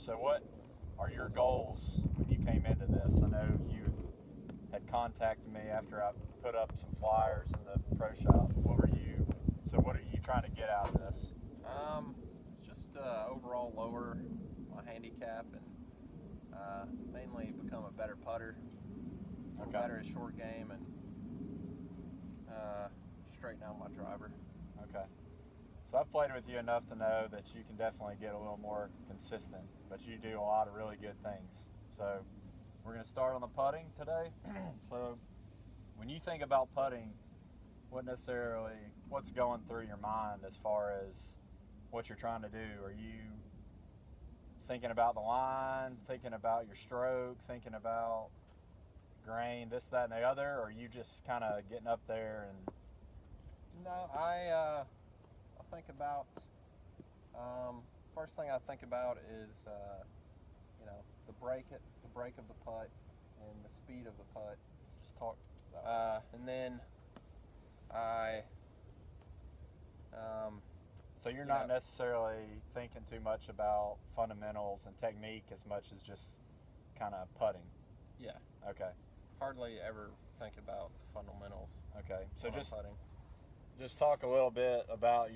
So what are your goals when you came into this? I know you had contacted me after I put up some flyers in the pro shop. What are you trying to get out of this? Just overall lower my handicap and mainly become a better putter, better at short game, and straighten out my driver. Okay. So I've played with you enough to know that you can definitely get a little more consistent, but you do a lot of really good things. So we're going to start on the putting today. So when you think about putting, what's going through your mind as far as what you're trying to do? Are you thinking about the line, thinking about your stroke, thinking about grain, this, that, and the other, or are you just kind of getting up there and... No, I think about, first thing I think about is, the break of the putt and the speed of the putt. Just talk about and then so you're not necessarily thinking too much about fundamentals and technique as much as just kind of putting. Yeah. Okay. Hardly ever think about the fundamentals. Okay. So when I'm putting. Just talk a little bit about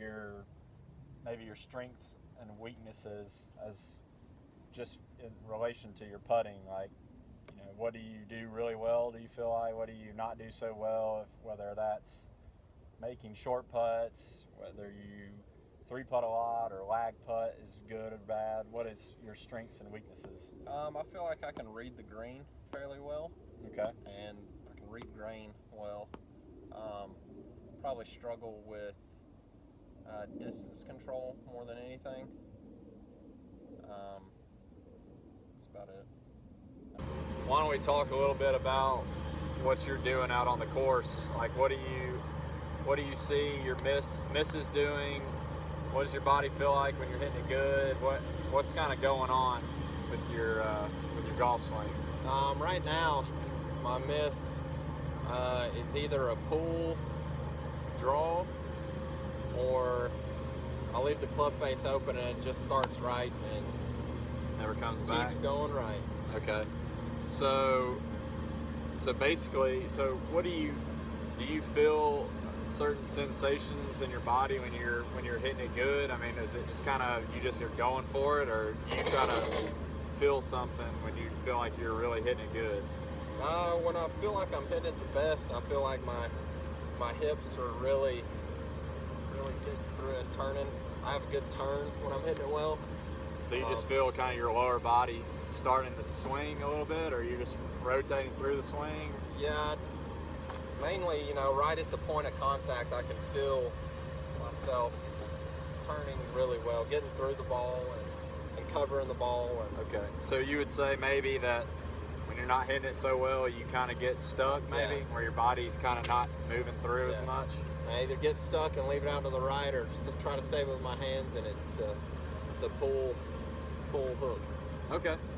maybe your strengths and weaknesses as just in relation to your putting. Like, what do you do really well? Do you feel like what do you not do so well? Whether that's making short putts, whether you three putt a lot or lag putt is good or bad. What is your strengths and weaknesses? I feel like I can read the green fairly well. Okay. And I can read grain well. Probably struggle with distance control more than anything. That's about it. Why don't we talk a little bit about what you're doing out on the course? Like, what do you see your misses doing? What does your body feel like when you're hitting it good? What's kind of going on with your golf swing? Right now, my miss is either a pull, draw, or I leave the club face open and it just starts right and never comes back. Keeps going right. Okay. So basically, what do you feel certain sensations in your body when you're hitting it good? I mean, is it just kind of you're going for it, or do you try to feel something when you feel like you're really hitting it good? When I feel like I'm hitting it the best, I feel like my hips are really getting through it, turning. I have a good turn when I'm hitting it well. So you just feel kind of your lower body starting to swing a little bit, or are you just rotating through the swing? Yeah, mainly, right at the point of contact, I can feel myself turning really well, getting through the ball and covering the ball. Okay, so you would say maybe that when you're not hitting it so well, you kind of get stuck, maybe, where your body's kind of not moving through as much? I either get stuck and leave it out to the right, or just try to save it with my hands, and it's a pull hook. Okay.